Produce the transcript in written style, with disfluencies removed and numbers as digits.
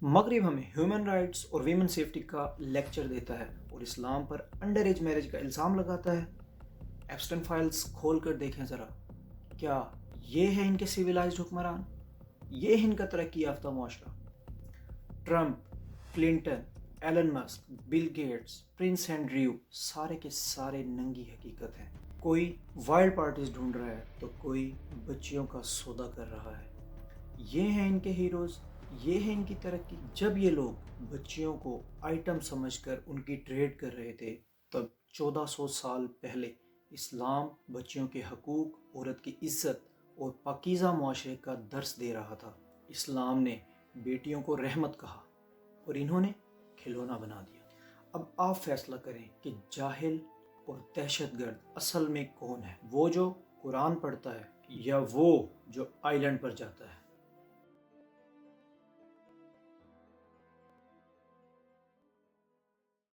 مغرب ہمیں human rights اور ویمن سیفٹی کا لیکچر دیتا ہے اور اسلام پر انڈر ایج میرج کا الزام لگاتا ہے۔ ایپسٹن فائلز کھول کر دیکھیں ذرا، کیا یہ ہے ان کے سیویلائزڈ حکمران؟ یہ ہے ان کا ترقی یافتہ معاشرہ؟ ٹرمپ، کلنٹن، ایلن مسک، بل گیٹس، پرنس اینڈریو، سارے کے سارے ننگی حقیقت ہیں۔ کوئی وائلڈ پارٹیز ڈھونڈ رہا ہے تو کوئی بچیوں کا سودا کر رہا ہے۔ یہ ہیں ان کے ہیروز، یہ ہے ان کی ترقی۔ جب یہ لوگ بچیوں کو آئٹم سمجھ کر ان کی ٹریڈ کر رہے تھے، تب 1400 سال پہلے اسلام بچیوں کے حقوق، عورت کی عزت اور پاکیزہ معاشرے کا درس دے رہا تھا۔ اسلام نے بیٹیوں کو رحمت کہا اور انہوں نے کھلونا بنا دیا۔ اب آپ فیصلہ کریں کہ جاہل اور دہشت گرد اصل میں کون ہے؟ وہ جو قرآن پڑھتا ہے یا وہ جو آئی لینڈ پر جاتا ہے؟